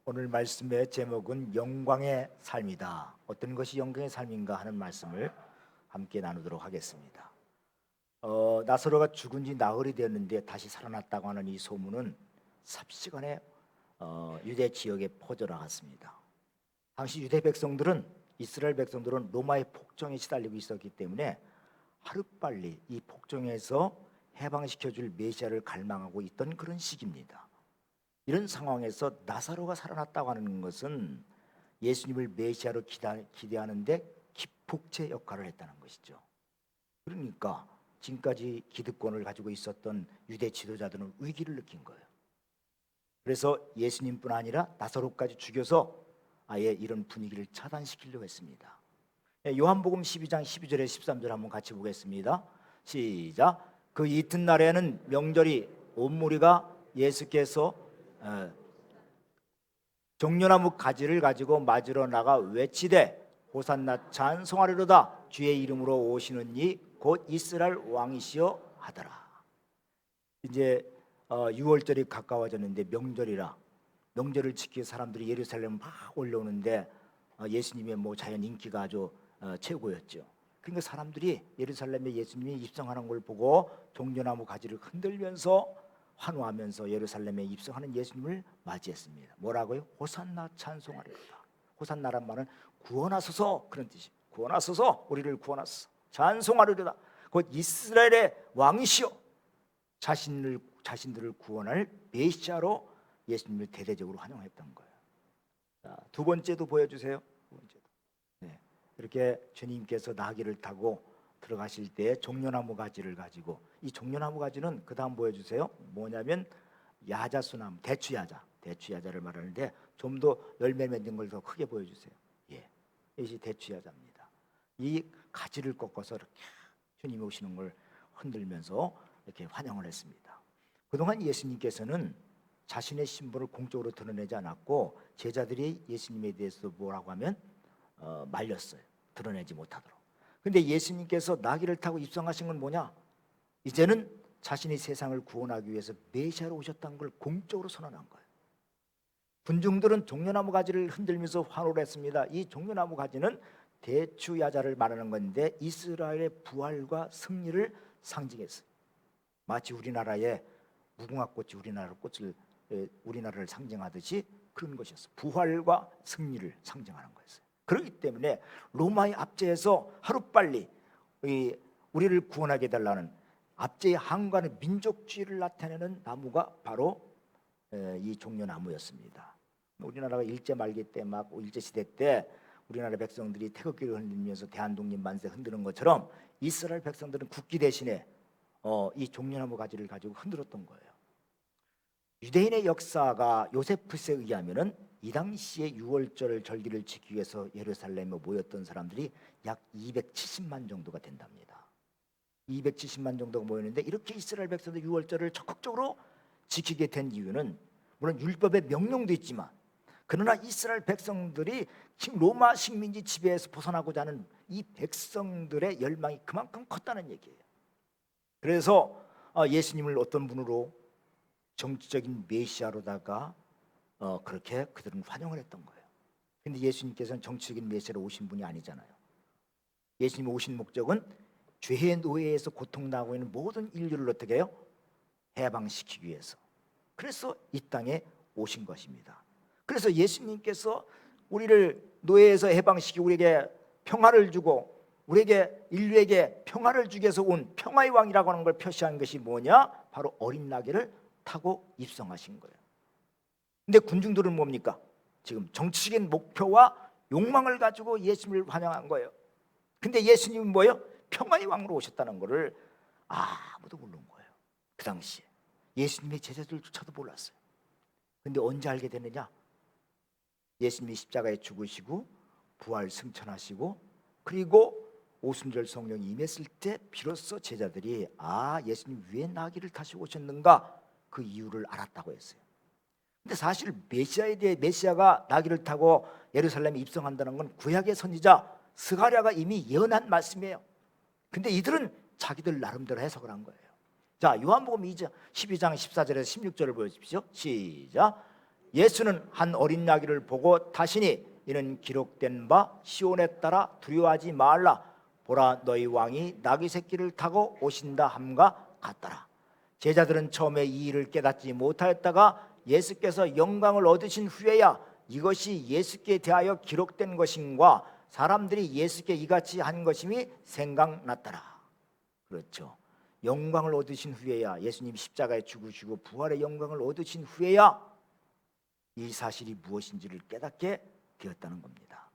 오늘 말씀의 제목은 영광의 삶이다. 어떤 것이 영광의 삶인가 하는 말씀을 함께 나누도록 하겠습니다. 나사로가 죽은 지 나흘이 되었는데 다시 살아났다고 하는 이 소문은 삽시간에 유대 지역에 퍼져나갔습니다. 당시 유대 백성들은, 이스라엘 백성들은 로마의 폭정에 시달리고 있었기 때문에 하루빨리 이 폭정에서 해방시켜줄 메시아를 갈망하고 있던 그런 시기입니다. 이런 상황에서 나사로가 살아났다고 하는 것은 예수님을 메시아로 기대하는데 기폭제 역할을 했다는 것이죠. 그러니까 지금까지 기득권을 가지고 있었던 유대 지도자들은 위기를 느낀 거예요. 그래서 예수님뿐 아니라 나사로까지 죽여서 아예 이런 분위기를 차단시키려고 했습니다. 요한복음 12장 12절에 13절 한번 같이 보겠습니다. 시작. 그 이튿날에는 명절이 온 무리가 예수께서 종려나무 가지를 가지고 맞으러 나가 외치되 호산나 찬송하리로다. 주의 이름으로 오시는 이 곧 이스라엘 왕이시여 하더라. 이제 6월절이 가까워졌는데 명절이라, 명절을 지키기 위해 사람들이 예루살렘 막 올라오는데 예수님의 자연 인기가 아주 최고였죠. 그러니까 사람들이 예루살렘에 예수님이 입성하는 걸 보고 종려나무 가지를 흔들면서 환호하면서 예루살렘에 입성하는 예수님을 맞이했습니다. 뭐라고요? 호산나 찬송하리로다. 호산나란 말은 구원하소서, 그런 뜻이에요. 구원하소서, 우리를 구원하소서, 찬송하리로다. 곧 이스라엘의 왕이시여, 자신들을 구원할 메시아로 예수님을 대대적으로 환영했던 거예요. 자, 두 번째도 보여주세요. 두 번째도. 네, 이렇게 주님께서 나귀를 타고 들어가실 때 종려나무 가지를 가지고, 이 종려나무 가지는 그 다음 보여주세요. 뭐냐면 야자수나무, 대추야자를 말하는데 좀 더 열매 맺는 걸 더 크게 보여주세요. 이것이 대추야자입니다. 이 가지를 꺾어서 이렇게 주님이 오시는 걸 흔들면서 이렇게 환영을 했습니다. 그동안 예수님께서는 자신의 신분을 공적으로 드러내지 않았고 제자들이 예수님에 대해서 뭐라고 하면 말렸어요. 드러내지 못하도록. 근데 예수님께서 나귀를 타고 입성하신 건 뭐냐? 이제는 자신이 세상을 구원하기 위해서 메시아로 오셨다는 걸 공적으로 선언한 거예요. 군중들은 종려나무 가지를 흔들면서 환호를 했습니다. 이 종려나무 가지는 대추야자를 말하는 건데 이스라엘의 부활과 승리를 상징했어요. 마치 우리나라의 무궁화꽃이 우리나라를 상징하듯이 그런 것이었어요. 부활과 승리를 상징하는 거였어요. 그렇기 때문에 로마의 압제에서 하루빨리 우리를 구원하게 해달라는 압제의 항거하는 민족주의를 나타내는 나무가 바로 이 종려나무였습니다. 우리나라가 일제 말기 때 막 일제 시대 때 우리나라 백성들이 태극기를 흔들면서 대한독립 만세 흔드는 것처럼 이스라엘 백성들은 국기 대신에 이 종려나무 가지를 가지고 흔들었던 거예요. 유대인의 역사가 요세푸스에 의하면은 이 당시에 6월절 절기를 지키기 위해서 예루살렘에 모였던 사람들이 약 270만 정도가 된답니다. 270만 정도가 모였는데 이렇게 이스라엘 백성들 6월절을 적극적으로 지키게 된 이유는 물론 율법의 명령도 있지만, 그러나 이스라엘 백성들이 지금 로마 식민지 지배에서 벗어나고자 하는 이 백성들의 열망이 그만큼 컸다는 얘기예요. 그래서 예수님을 어떤 분으로 정치적인 메시아로다가 그렇게 그들은 환영을 했던 거예요. 근데 예수님께서는 정치적인 메시아로 오신 분이 아니잖아요. 예수님이 오신 목적은 죄의 노예에서 고통당하고 있는 모든 인류를 어떻게 해요? 해방시키기 위해서. 그래서 이 땅에 오신 것입니다. 그래서 예수님께서 우리를 노예에서 해방시키고 우리에게 평화를 주고 우리에게, 인류에게 평화를 주기 위해서 온 평화의 왕이라고 하는 걸 표시한 것이 뭐냐? 바로 어린 나귀를 타고 입성하신 거예요. 근데 군중들은 뭡니까? 지금 정치적인 목표와 욕망을 가지고 예수님을 환영한 거예요. 근데 예수님은 뭐예요? 평화의 왕으로 오셨다는 것을 아무도 모르는 거예요. 그 당시에 예수님의 제자들조차도 몰랐어요. 근데 언제 알게 됐느냐? 예수님이 십자가에 죽으시고 부활 승천하시고 그리고 오순절 성령이 임했을 때 비로소 제자들이 예수님 왜 나귀를 타시고 오셨는가 그 이유를 알았다고 했어요. 근데 사실 메시아가 나귀를 타고 예루살렘에 입성한다는 건 구약의 선지자 스가랴가 이미 예언한 말씀이에요. 근데 이들은 자기들 나름대로 해석을 한 거예요. 자, 요한복음 12장 14절에서 16절을 보여주십시오. 시작. 예수는 한 어린 나귀를 보고 타시니 이는 기록된 바 시온에 따라 두려워하지 말라. 보라, 너희 왕이 나귀 새끼를 타고 오신다 함과 같더라. 제자들은 처음에 이 일을 깨닫지 못하였다가 예수께서 영광을 얻으신 후에야 이것이 예수께 대하여 기록된 것인가 사람들이 예수께 이같이 한 것임이 생각났더라. 그렇죠. 영광을 얻으신 후에야, 예수님 십자가에 죽으시고 부활의 영광을 얻으신 후에야 이 사실이 무엇인지를 깨닫게 되었다는 겁니다.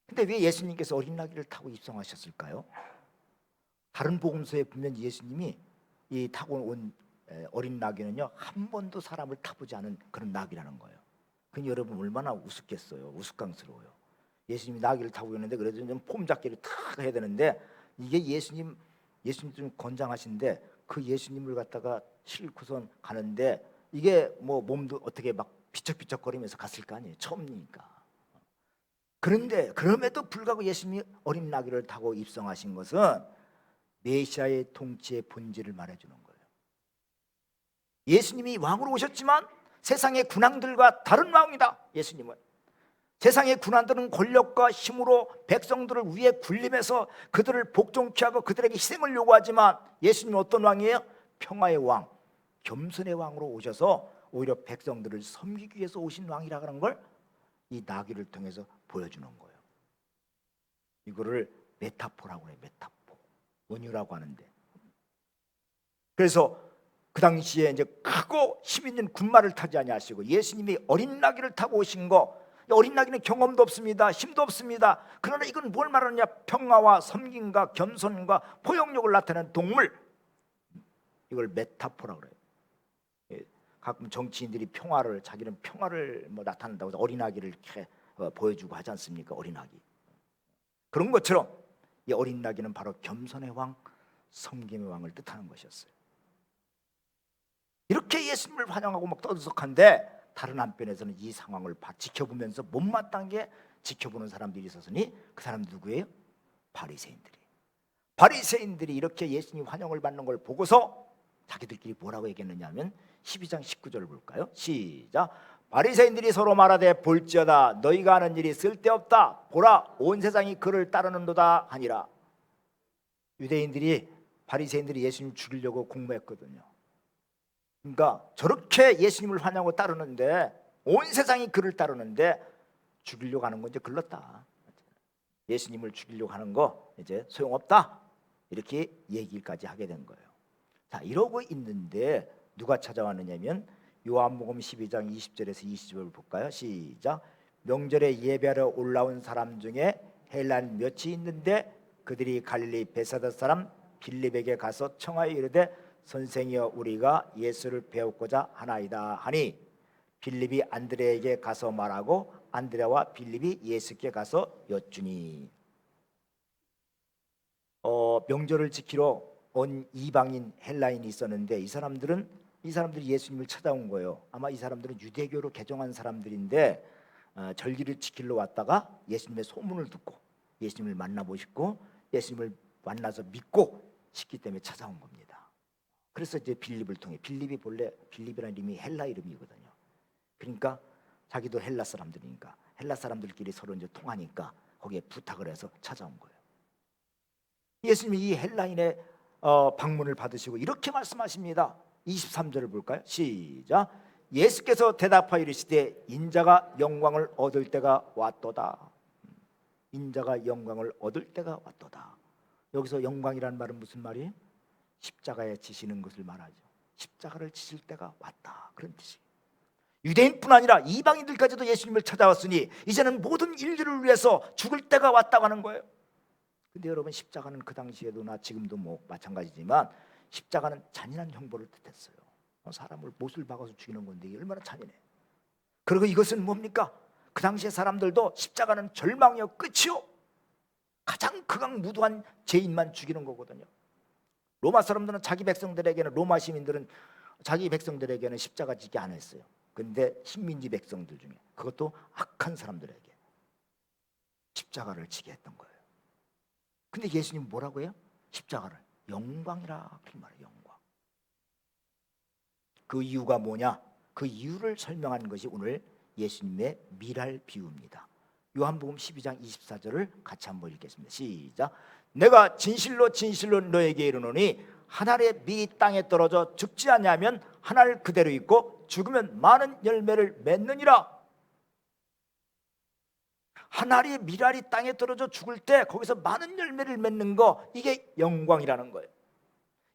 근데 왜 예수님께서 어린 나귀를 타고 입성하셨을까요? 다른 복음서에 보면 예수님이 이 타고 온 어린 나귀는요, 한 번도 사람을 타보지 않은 그런 나귀라는 거예요. 그럼 여러분 얼마나 우습겠어요. 우스꽝스러워요. 예수님이 나귀를 타고 있는데 그래도 좀 폼 잡기를 탁 해야 되는데, 이게 예수님 좀 건장하신데 그 예수님을 갖다가 싣고선 가는데 이게 뭐 몸도 어떻게 막 비쩍비쩍거리면서 갔을 거 아니에요. 처음이니까. 그런데 그럼에도 불구하고 예수님이 어린 나귀를 타고 입성하신 것은 메시아의 통치의 본질을 말해주는 거예요. 예수님이 왕으로 오셨지만 세상의 군왕들과 다른 왕이다. 예수님은 세상의 군왕들은 권력과 힘으로 백성들을 위에 군림해서 그들을 복종케 하고 그들에게 희생을 요구하지만 예수님은 어떤 왕이에요? 평화의 왕, 겸손의 왕으로 오셔서 오히려 백성들을 섬기기 위해서 오신 왕이라고 하는 걸 이 나귀를 통해서 보여주는 거예요. 이거를 메타포라고 해요. 메타포, 원유라고 하는데, 그래서 그 당시에 이제 크고 힘 있는 군마를 타지 아니하시고 예수님이 어린 나귀를 타고 오신 거, 어린 나귀는 경험도 없습니다. 힘도 없습니다. 그러나 이건 뭘 말하느냐? 평화와 섬김과 겸손과 포용력을 나타내는 동물, 이걸 메타포라고 그래요. 가끔 정치인들이 자기는 평화를 뭐 나타낸다고 해서 어린 나귀를 이렇게 보여주고 하지 않습니까? 어린 나귀. 그런 것처럼 이 어린 나귀는 바로 겸손의 왕, 섬김의 왕을 뜻하는 것이었어요. 이렇게 예수님을 환영하고 막 떠들썩한데 다른 한편에서는 이 상황을 지켜보면서 못마땅하게 지켜보는 사람들이 있었으니 그 사람 누구예요? 바리새인들이 이렇게 예수님 환영을 받는 걸 보고서 자기들끼리 뭐라고 얘기했느냐 하면 12장 19절을 볼까요? 시작. 바리새인들이 서로 말하되 볼지어다 너희가 하는 일이 쓸데없다. 보라, 온 세상이 그를 따르는도다 하니라. 바리새인들이 예수님 죽이려고 공모했거든요. 그러니까 저렇게 예수님을 환영하고 따르는데, 온 세상이 그를 따르는데 죽이려고 하는 건 이제 글렀다. 예수님을 죽이려고 하는 거 이제 소용없다. 이렇게 얘기까지 하게 된 거예요. 자, 이러고 있는데 누가 찾아왔느냐면 요한복음 12장 20절에서 20절을 볼까요? 시작. 명절에 예배하러 올라온 사람 중에 헬란 몇이 있는데 그들이 갈릴리 베사다 사람 빌립에게 가서 청하여 이르되 선생이여 우리가 예수를 배우고자 하나이다 하니 빌립이 안드레에게 가서 말하고 안드레와 빌립이 예수께 가서 여쭈니. 명절을 지키러 온 이방인 헬라인이 있었는데 이 사람들이 예수님을 찾아온 거예요. 아마 이 사람들은 유대교로 개종한 사람들인데 절기를 지키러 왔다가 예수님의 소문을 듣고 예수님을 만나보고 싶고 예수님을 만나서 믿고 싶기 때문에 찾아온 겁니다. 그래서 이제 빌립을 통해, 빌립이 본래 빌립이라는 이름이 헬라 이름이거든요. 그러니까 자기도 헬라 사람들이니까 헬라 사람들끼리 서로 이제 통하니까 거기에 부탁을 해서 찾아온 거예요. 예수님이 이 헬라인의 방문을 받으시고 이렇게 말씀하십니다. 23절을 볼까요? 시작. 예수께서 대답하여 이르시되 인자가 영광을 얻을 때가 왔도다. 인자가 영광을 얻을 때가 왔도다. 여기서 영광이라는 말은 무슨 말이에요? 십자가에 지시는 것을 말하죠. 십자가를 지실 때가 왔다, 그런 뜻이에요. 유대인뿐 아니라 이방인들까지도 예수님을 찾아왔으니 이제는 모든 인류를 위해서 죽을 때가 왔다고 하는 거예요. 근데 여러분, 십자가는 그 당시에도나 지금도 뭐 마찬가지지만 십자가는 잔인한 형벌을 뜻했어요. 사람을 못을 박아서 죽이는 건데 이게 얼마나 잔인해. 그리고 이것은 뭡니까? 그 당시에 사람들도 십자가는 절망이요, 끝이요, 가장 극악무도한 죄인만 죽이는 거거든요. 로마 사람들은 로마 시민들은 자기 백성들에게는 십자가 지게 안 했어요. 근데 식민지 백성들 중에, 그것도 악한 사람들에게 십자가를 지게 했던 거예요. 근데 예수님은 뭐라고 해요? 십자가를 영광이라 그렇게 말해요. 영광. 그 이유가 뭐냐? 그 이유를 설명한 것이 오늘 예수님의 미랄 비유입니다. 요한복음 12장 24절을 같이 한번 읽겠습니다. 시작. 내가 진실로 진실로 너에게 이르노니 한 알의 밀이 땅에 떨어져 죽지 아니하면 한 알 그대로 있고 죽으면 많은 열매를 맺느니라. 한 알의 밀알이 땅에 떨어져 죽을 때 거기서 많은 열매를 맺는 거, 이게 영광이라는 거예요.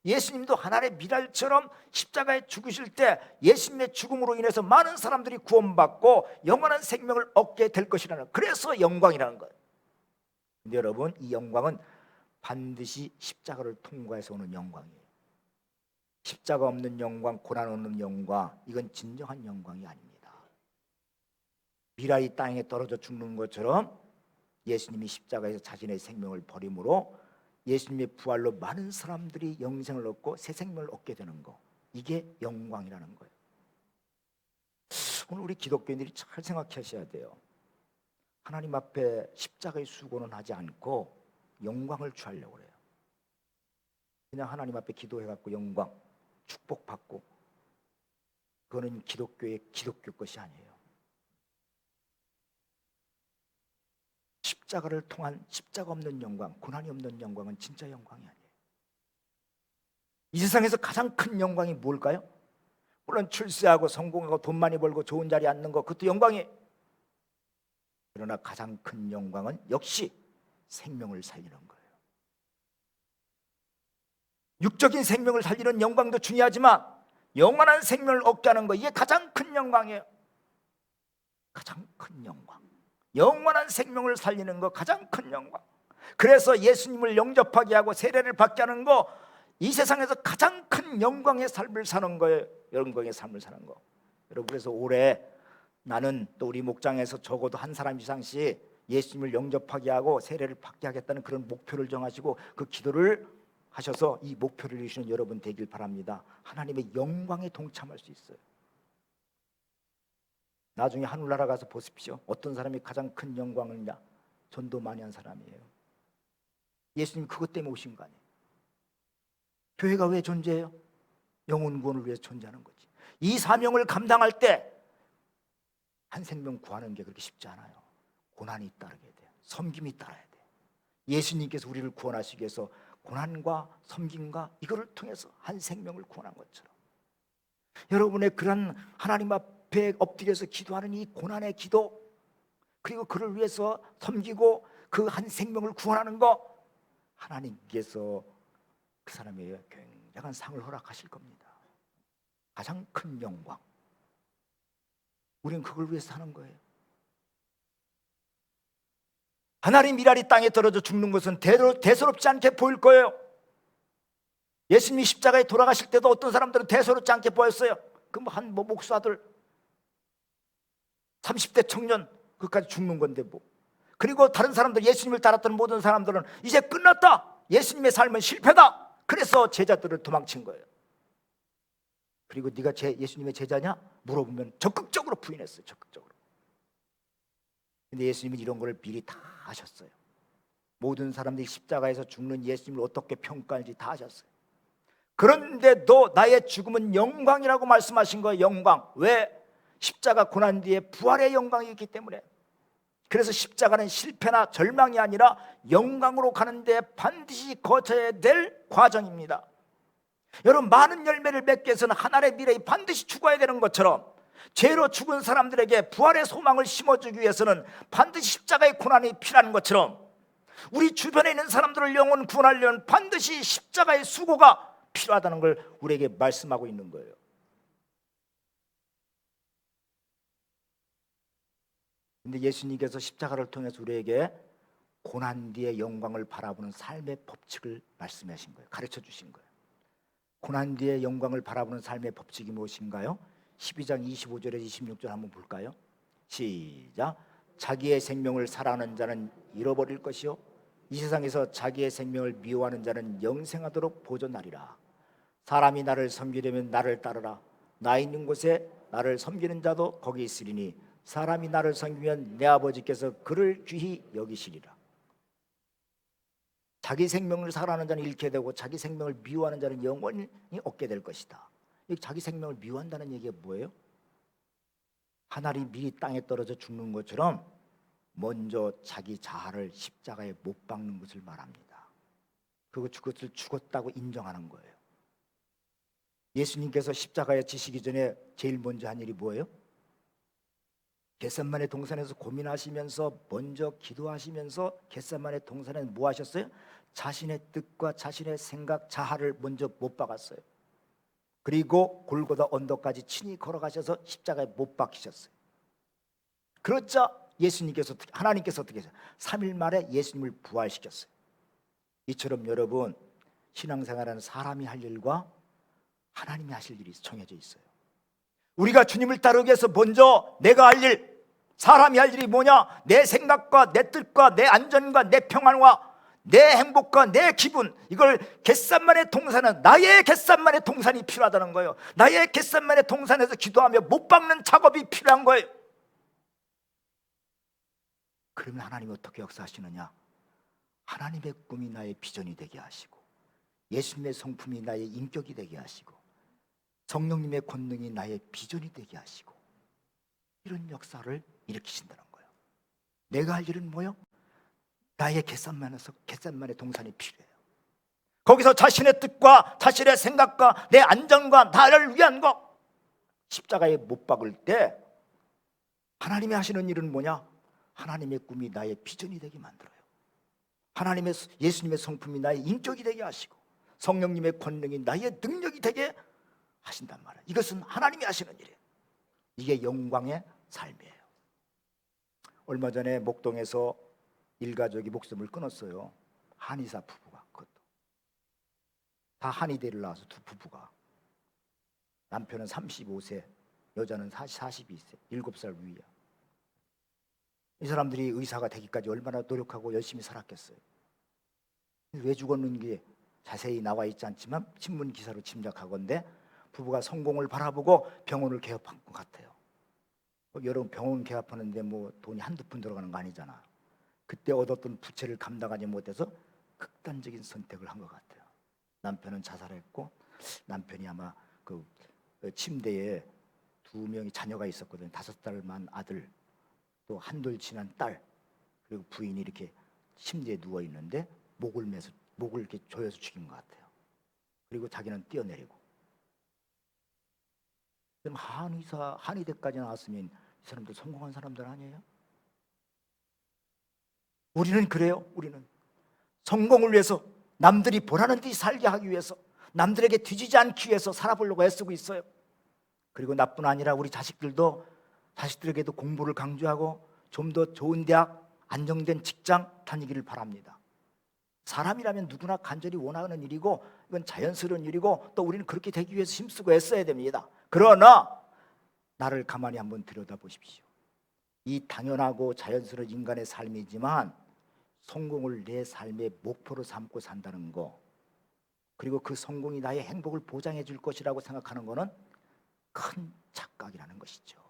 예수님도 한 알의 밀알처럼 십자가에 죽으실 때 예수님의 죽음으로 인해서 많은 사람들이 구원받고 영원한 생명을 얻게 될 것이라는, 그래서 영광이라는 거예요. 근데 여러분, 이 영광은 반드시 십자가를 통과해서 오는 영광이에요. 십자가 없는 영광, 고난 없는 영광, 이건 진정한 영광이 아닙니다. 밀알이 땅에 떨어져 죽는 것처럼 예수님이 십자가에서 자신의 생명을 버림으로 예수님의 부활로 많은 사람들이 영생을 얻고 새 생명을 얻게 되는 거, 이게 영광이라는 거예요. 오늘 우리 기독교인들이 잘 생각하셔야 돼요. 하나님 앞에 십자가의 수고는 하지 않고 영광을 취하려고 해요. 그냥 하나님 앞에 기도해갖고 영광, 축복받고, 그거는 기독교의 기독교 것이 아니에요. 십자가를 통한 십자가 없는 영광, 고난이 없는 영광은 진짜 영광이 아니에요. 이 세상에서 가장 큰 영광이 뭘까요? 물론 출세하고 성공하고 돈 많이 벌고 좋은 자리에 앉는 거, 그것도 영광이에요. 그러나 가장 큰 영광은 역시 생명을 살리는 거예요. 육적인 생명을 살리는 영광도 중요하지만 영원한 생명을 얻게 하는 거, 이게 가장 큰 영광이에요. 가장 큰 영광, 영원한 생명을 살리는 거, 가장 큰 영광. 그래서 예수님을 영접하게 하고 세례를 받게 하는 거, 이 세상에서 가장 큰 영광의 삶을 사는 거예요. 영광의 삶을 사는 거. 여러분, 그래서 올해 나는, 또 우리 목장에서 적어도 한 사람 이상씩 예수님을 영접하게 하고 세례를 받게 하겠다는 그런 목표를 정하시고 그 기도를 하셔서 이 목표를 이루시는 여러분 되길 바랍니다. 하나님의 영광에 동참할 수 있어요. 나중에 하늘나라 가서 보십시오. 어떤 사람이 가장 큰 영광을냐? 전도 많이 한 사람이에요. 예수님 그것 때문에 오신 거 아니에요. 교회가 왜 존재해요? 영혼 구원을 위해서 존재하는 거지. 이 사명을 감당할 때 한 생명 구하는 게 그렇게 쉽지 않아요. 고난이 따르게 돼요. 섬김이 따라야 돼요. 예수님께서 우리를 구원하시기 위해서 고난과 섬김과 이거를 통해서 한 생명을 구원한 것처럼, 여러분의 그런 하나님 앞에 엎드려서 기도하는 이 고난의 기도, 그리고 그를 위해서 섬기고 그 한 생명을 구원하는 거, 하나님께서 그 사람에게 굉장한 상을 허락하실 겁니다. 가장 큰 영광. 우리는 그걸 위해서 사는 거예요. 하나님 밀알이 땅에 떨어져 죽는 것은 대수롭지 않게 보일 거예요. 예수님이 십자가에 돌아가실 때도 어떤 사람들은 대수롭지 않게 보였어요. 그 한 목사들 30대 청년 그까지 죽는 건데 뭐. 그리고 다른 사람들, 예수님을 따랐던 모든 사람들은 이제 끝났다, 예수님의 삶은 실패다, 그래서 제자들을 도망친 거예요. 그리고 네가 예수님의 제자냐? 물어보면 적극적으로 부인했어요. 적극적으로. 근데 예수님은 이런 걸 미리 다 하셨어요. 모든 사람들이 십자가에서 죽는 예수님을 어떻게 평가할지 다 하셨어요. 그런데도 나의 죽음은 영광이라고 말씀하신 거예요. 영광. 왜? 십자가 고난 뒤에 부활의 영광이 있기 때문에. 그래서 십자가는 실패나 절망이 아니라 영광으로 가는데 반드시 거쳐야 될 과정입니다. 여러분, 많은 열매를 맺기 위해서는 한 알의 밀이 반드시 죽어야 되는 것처럼, 죄로 죽은 사람들에게 부활의 소망을 심어주기 위해서는 반드시 십자가의 고난이 필요한 것처럼, 우리 주변에 있는 사람들을 영원 구원하려면 반드시 십자가의 수고가 필요하다는 걸 우리에게 말씀하고 있는 거예요. 근데 예수님께서 십자가를 통해서 우리에게 고난 뒤의 영광을 바라보는 삶의 법칙을 말씀하신 거예요. 가르쳐 주신 거예요. 고난 뒤의 영광을 바라보는 삶의 법칙이 무엇인가요? 12장 25절에서 26절 한번 볼까요? 시작. 자기의 생명을 사랑하는 자는 잃어버릴 것이요, 이 세상에서 자기의 생명을 미워하는 자는 영생하도록 보존하리라. 사람이 나를 섬기려면 나를 따르라. 나 있는 곳에 나를 섬기는 자도 거기 있으리니 사람이 나를 섬기면 내 아버지께서 그를 귀히 여기시리라. 자기 생명을 사랑하는 자는 잃게 되고 자기 생명을 미워하는 자는 영원히 얻게 될 것이다. 자기 생명을 미워한다는 얘기가 뭐예요? 하늘이 미리 땅에 떨어져 죽는 것처럼 먼저 자기 자아를 십자가에 못 박는 것을 말합니다. 그것을 죽었다고 인정하는 거예요. 예수님께서 십자가에 지시기 전에 제일 먼저 한 일이 뭐예요? 겟세마네 동산에서 고민하시면서 먼저 기도하시면서 겟세마네 동산에서 뭐 하셨어요? 자신의 뜻과 자신의 생각, 자아를 먼저 못 박았어요. 그리고 골고다 언덕까지 친히 걸어가셔서 십자가에 못 박히셨어요. 그렇자 하나님께서 어떻게 했어요? 3일 만에 예수님을 부활시켰어요. 이처럼 여러분, 신앙생활하는 사람이 할 일과 하나님이 하실 일이 정해져 있어요. 우리가 주님을 따르기 위해서 먼저 내가 할 일, 사람이 할 일이 뭐냐? 내 생각과 내 뜻과 내 안전과 내 평안과 내 행복과 내 기분, 이걸 겟세마네 동산은 나의 겟세마네 동산이 필요하다는 거예요. 나의 겟세마네 동산에서 기도하며 못 박는 작업이 필요한 거예요. 그러면 하나님이 어떻게 역사하시느냐? 하나님의 꿈이 나의 비전이 되게 하시고, 예수님의 성품이 나의 인격이 되게 하시고, 성령님의 권능이 나의 비전이 되게 하시고, 이런 역사를 일으키신다는 거예요. 내가 할 일은 뭐요? 나의 겟세마네 동산이 필요해요. 거기서 자신의 뜻과 자신의 생각과 내 안전과 나를 위한 것, 십자가에 못 박을 때 하나님이 하시는 일은 뭐냐? 하나님의 꿈이 나의 비전이 되게 만들어요. 예수님의 성품이 나의 인격이 되게 하시고, 성령님의 권능이 나의 능력이 되게 하신단 말이에요. 이것은 하나님이 하시는 일이에요. 이게 영광의 삶이에요. 얼마 전에 목동에서 일가족이 목숨을 끊었어요. 한의사 부부가. 그것도 다 한의대를 나와서 두 부부가. 남편은 35세, 여자는 42세, 7살 위야. 이 사람들이 의사가 되기까지 얼마나 노력하고 열심히 살았겠어요. 왜 죽었는지 자세히 나와 있지 않지만 신문 기사로 짐작하건대 부부가 성공을 바라보고 병원을 개업한 것 같아요. 여러분, 병원 개업하는데 뭐 돈이 한두 푼 들어가는 거 아니잖아. 그때 얻었던 부채를 감당하지 못해서 극단적인 선택을 한 것 같아요. 남편은 자살했고, 남편이 아마 그 침대에 2명이 자녀가 있었거든요. 5달만 아들, 또 한돌 지난 딸, 그리고 부인이 이렇게 침대에 누워 있는데 목을 이렇게 조여서 죽인 것 같아요. 그리고 자기는 뛰어내리고. 그럼 한의대까지 나왔으면 이 사람들 성공한 사람들 아니에요? 우리는 그래요. 우리는 성공을 위해서, 남들이 보라는 듯이 살게 하기 위해서, 남들에게 뒤지지 않기 위해서 살아보려고 애쓰고 있어요. 그리고 나뿐 아니라 우리 자식들에게도 공부를 강조하고 좀 더 좋은 대학, 안정된 직장 다니기를 바랍니다. 사람이라면 누구나 간절히 원하는 일이고, 이건 자연스러운 일이고, 또 우리는 그렇게 되기 위해서 힘쓰고 애써야 됩니다. 그러나 나를 가만히 한번 들여다보십시오. 이 당연하고 자연스러운 인간의 삶이지만 성공을 내 삶의 목표로 삼고 산다는 거, 그리고 그 성공이 나의 행복을 보장해 줄 것이라고 생각하는 것은 큰 착각이라는 것이죠.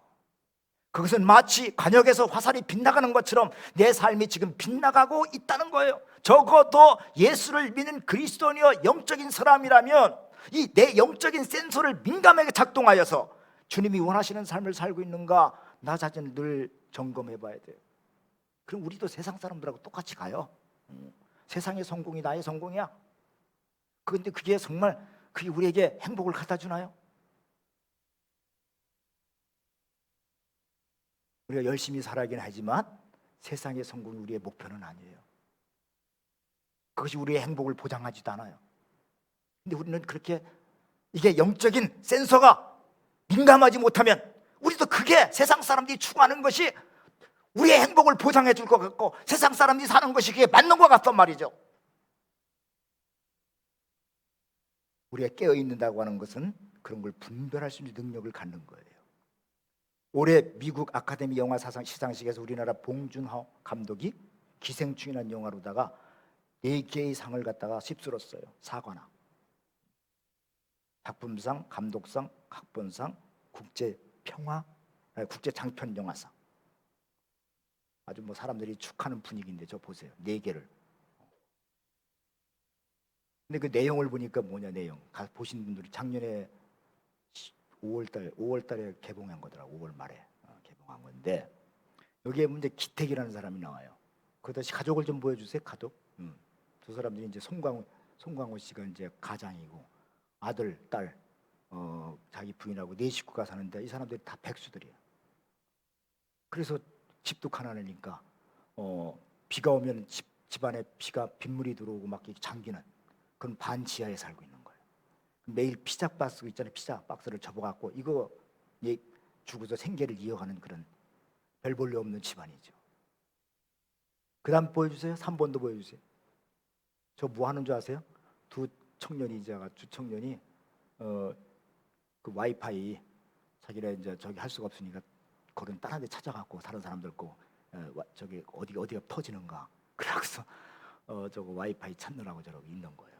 그것은 마치 관역에서 화살이 빗나가는 것처럼 내 삶이 지금 빗나가고 있다는 거예요. 적어도 예수를 믿는 그리스도인이여 영적인 사람이라면 이 내 영적인 센서를 민감하게 작동하여서 주님이 원하시는 삶을 살고 있는가, 나 자신을 늘 점검해 봐야 돼요. 그럼 우리도 세상 사람들하고 똑같이 가요. 세상의 성공이 나의 성공이야. 그런데 그게 우리에게 행복을 갖다 주나요? 우리가 열심히 살아야긴 하지만 세상의 성공이 우리의 목표는 아니에요. 그것이 우리의 행복을 보장하지도 않아요. 근데 우리는 그렇게, 이게 영적인 센서가 민감하지 못하면 우리도 그게 세상 사람들이 추구하는 것이 우리의 행복을 보장해 줄 것 같고, 세상 사람들이 사는 것이 그게 맞는 것 같단 말이죠. 우리가 깨어있는다고 하는 것은 그런 걸 분별할 수 있는 능력을 갖는 거예요. 올해 미국 아카데미 영화 시상식에서 우리나라 봉준호 감독이 기생충이라는 영화로다가 4개의 상을 갖다가 휩쓸었어요. 4관왕. 작품상, 감독상, 각본상, 국제 장편 영화상. 아주 뭐 사람들이 축하하는 분위기인데 저 보세요. 4개를. 근데 그 내용을 보니까 뭐냐, 내용. 보신 분들이 작년에 5월 달에 개봉한 거더라고. 5월 말에 개봉. 한 건데 여기에 문제 기택이라는 사람이 나와요. 그 다시 가족을 좀 보여주세요. 가족. 두 사람들이 이제 송강호 씨가 이제 가장이고 아들, 딸, 자기 부인하고 네 식구가 사는데 이 사람들이 다 백수들이에요. 그래서 집도 가난하니까 비가 오면 집안에 빗물이 들어오고 막 잠기는 그런 반지하에 살고 있는 거예요. 매일 피자 박스 있잖아요. 피자 박스를 접어갖고 이거 주고서 생계를 이어가는 그런 별 볼일 없는 집안이죠. 그 다음 보여주세요. 3번도 보여주세요. 저 뭐 하는 줄 아세요? 두 청년이 그 와이파이 자기네 이제 저기 할 수가 없으니까 그런 다른 데 찾아갖고 다른 사람들 거 저기 어디가 터지는가 그래서 저거 와이파이 찾느라고 저러고 있는 거예요.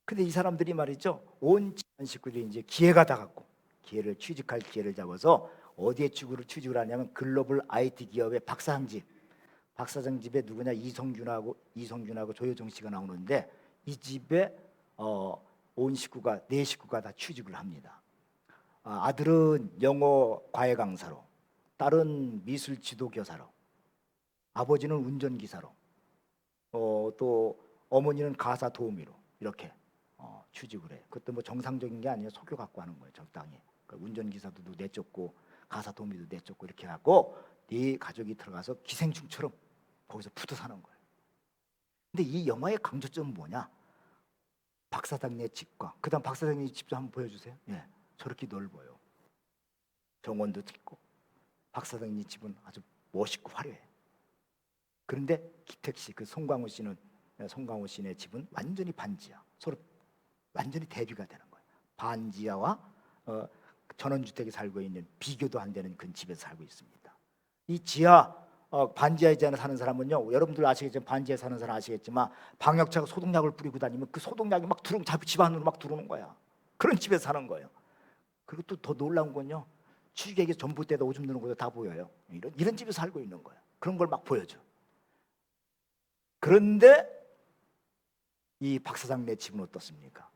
근데 이 사람들이 말이죠, 온 집안 식구들이 이제 기회가 다 갖고 기회를 취직할 기회를 잡아서 어디에 취직을 하냐면 글로벌 IT 기업의 박사장 집에 누구냐 이성균하고 조효정 씨가 나오는데 이 집에 온 식구가 네 식구가 다 취직을 합니다. 아들은 영어 과외 강사로, 딸은 미술 지도 교사로, 아버지는 운전기사로, 또 어머니는 가사 도우미로 이렇게 취직을 해요. 그것도 뭐 정상적인 게 아니에요. 속여 갖고 하는 거예요. 적당히. 그러니까 운전기사도 내쫓고 가사 도우미도 내쫓고 이렇게 해갖고 네 가족이 들어가서 기생충처럼 거기서 붙어 사는 거예요. 근데 이 영화의 강조점은 뭐냐? 박사장네 집과 그다음 박사장네 집도 한번 보여주세요. 예, 저렇게 넓어요. 정원도 있고 박사장네 집은 아주 멋있고 화려해. 그런데 기택 씨, 그 송강호 씨네 집은 완전히 반지하. 서로 완전히 대비가 되는 거예요. 반지하와 전원주택에 살고 있는 비교도 안 되는 그 집에서 살고 있습니다. 이 반지하에 사는 사람은요, 여러분들 아시겠지만 반지하에 사는 사람 아시겠지만 방역차가 소독약을 뿌리고 다니면 그 소독약이 막 집 안으로 막 들어오는 거야. 그런 집에서 사는 거예요. 그리고 또 더 놀라운 건요, 취객이 전봇대에다 오줌 누는 것도 다 보여요. 이런 집에서 살고 있는 거예요. 그런 걸 막 보여줘. 그런데 이 박사장네 집은 어떻습니까?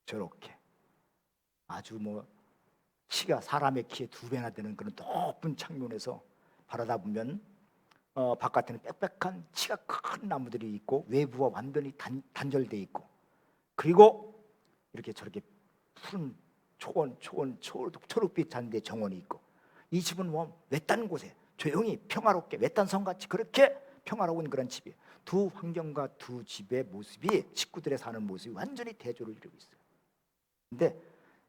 저렇게 아주 키가 사람의 키의 2배나 되는 그런 높은 창문에서 바라다 보면 바깥에는 빽빽한 키가 큰 나무들이 있고 외부와 완전히 단절돼 있고, 그리고 이렇게 저렇게 푸른 초록빛 잔디의 정원이 있고, 이 집은 외딴 곳에 조용히 평화롭게 외딴 성같이 그렇게 평화로운 그런 집이에요. 두 환경과 두 집의 모습이, 식구들의 사는 모습이 완전히 대조를 이루고 있어요. 근데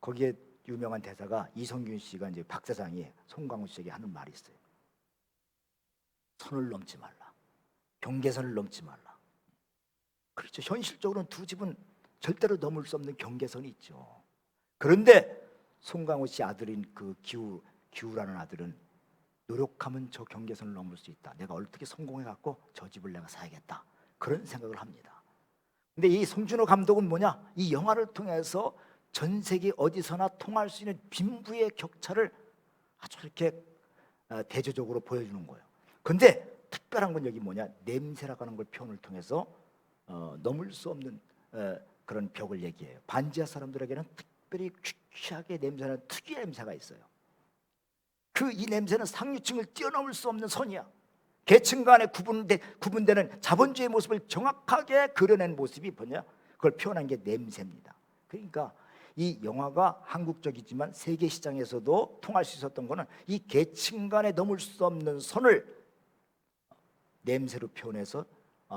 거기에 유명한 대사가 이성균 씨가 이제 박사장이 송강호 씨에게 하는 말이 있어요. 선을 넘지 말라. 경계선을 넘지 말라. 그렇죠. 현실적으로는 두 집은 절대로 넘을 수 없는 경계선이 있죠. 그런데 송강호 씨 아들인 그 기우라는 아들은 노력하면 저 경계선을 넘을 수 있다. 내가 어떻게 성공해갖고 저 집을 내가 사야겠다. 그런 생각을 합니다. 근데 이 송준호 감독은 뭐냐? 이 영화를 통해서 전 세계 어디서나 통할 수 있는 빈부의 격차를 아주 이렇게 대조적으로 보여주는 거예요. 근데 특별한 건 여기 뭐냐? 냄새라고 하는 걸 표현을 통해서 넘을 수 없는 그런 벽을 얘기해요. 반지하 사람들에게는 특별히 귀하게 냄새나는 특유의 냄새가 있어요. 이 냄새는 상류층을 뛰어넘을 수 없는 선이야. 계층 간에 구분되는 자본주의 모습을 정확하게 그려낸 모습이 뭐냐? 그걸 표현한 게 냄새입니다. 그러니까 이 영화가 한국적이지만 세계 시장에서도 통할 수 있었던 거는 이 계층 간에 넘을 수 없는 선을 냄새로 표현해서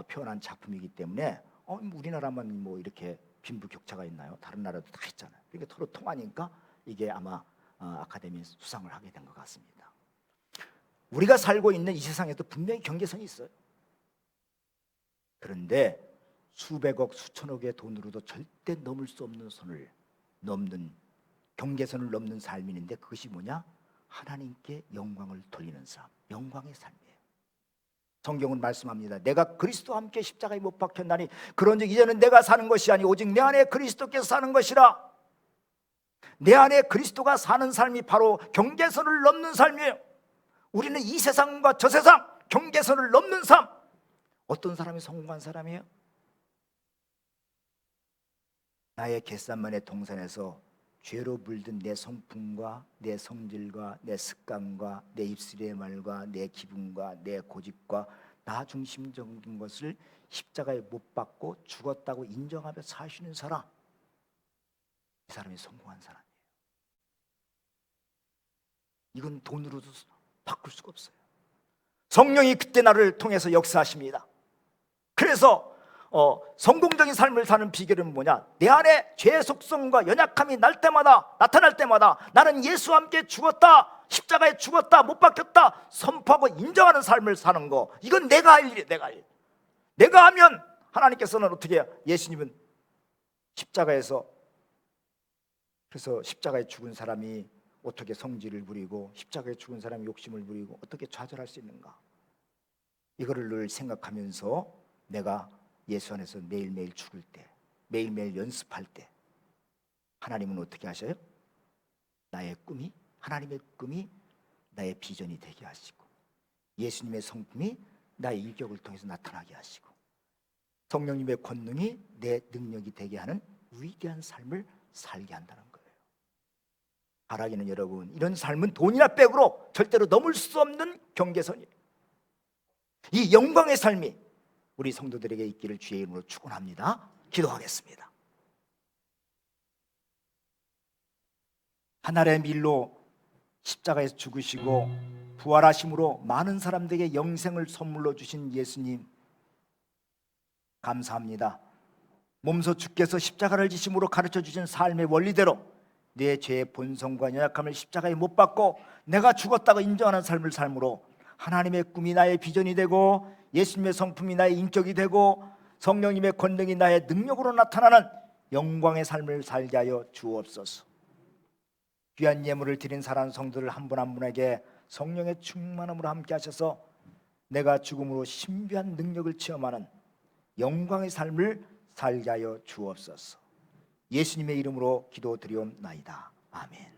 표현한 작품이기 때문에 우리나라만 이렇게 빈부격차가 있나요? 다른 나라도 다 있잖아요. 그러니까 서로 통하니까 이게 아마 아카데미 수상을 하게 된 것 같습니다. 우리가 살고 있는 이 세상에도 분명히 경계선이 있어요. 그런데 수백억 수천억의 돈으로도 절대 넘을 수 없는 선을 넘는, 경계선을 넘는 삶이 있는데 그것이 뭐냐? 하나님께 영광을 돌리는 삶, 영광의 삶이에요. 성경은 말씀합니다. 내가 그리스도와 함께 십자가에 못 박혔나니 그런즉 이제는 내가 사는 것이 아니 오직 내 안에 그리스도께서 사는 것이라. 내 안에 그리스도가 사는 삶이 바로 경계선을 넘는 삶이에요. 우리는 이 세상과 저 세상 경계선을 넘는 삶. 어떤 사람이 성공한 사람이에요? 나의 겟세마네 동산에서 죄로 물든 내 성품과 내 성질과 내 습관과 내 입술의 말과 내 기분과 내 고집과 나 중심적인 것을 십자가에 못 박고 죽었다고 인정하며 사시는 사람, 이 사람이 성공한 사람이에요. 이건 돈으로도 바꿀 수가 없어요. 성령이 그때 나를 통해서 역사하십니다. 그래서 성공적인 삶을 사는 비결은 뭐냐? 내 안에 죄의 속성과 연약함이 나타날 때마다 나는 예수와 함께 죽었다, 십자가에 죽었다, 못 박혔다 선포하고 인정하는 삶을 사는 거, 이건 내가 할 일이에요. 내가 할 일. 내가 하면 하나님께서는 어떻게 해요? 예수님은 십자가에서, 그래서 십자가에 죽은 사람이 어떻게 성질을 부리고 십자가에 죽은 사람이 욕심을 부리고 어떻게 좌절할 수 있는가? 이거를 늘 생각하면서 내가 예수 안에서 매일매일 죽을 때, 매일매일 연습할 때 하나님은 어떻게 하셔요? 나의 꿈이, 하나님의 꿈이 나의 비전이 되게 하시고, 예수님의 성품이 나의 인격을 통해서 나타나게 하시고, 성령님의 권능이 내 능력이 되게 하는 위대한 삶을 살게 한다는 거예요. 바라기는 여러분, 이런 삶은 돈이나 백으로 절대로 넘을 수 없는 경계선이에요. 이 영광의 삶이 우리 성도들에게 있기를 주의 이름으로 축원합니다. 기도하겠습니다. 하늘의 밀로 십자가에서 죽으시고 부활하심으로 많은 사람들에게 영생을 선물로 주신 예수님, 감사합니다. 몸소 주께서 십자가를 지심으로 가르쳐 주신 삶의 원리대로 내 죄의 본성과 연약함을 십자가에 못 박고 내가 죽었다고 인정하는 삶을 삶으로 하나님의 꿈이 나의 비전이 되고 예수님의 성품이 나의 인격이 되고 성령님의 권능이 나의 능력으로 나타나는 영광의 삶을 살게 하여 주옵소서. 귀한 예물을 드린 사랑하는 성도들 한 분 한 분에게 성령의 충만함으로 함께 하셔서 내가 죽음으로 신비한 능력을 체험하는 영광의 삶을 살게 하여 주옵소서. 예수님의 이름으로 기도드리옵나이다. 아멘.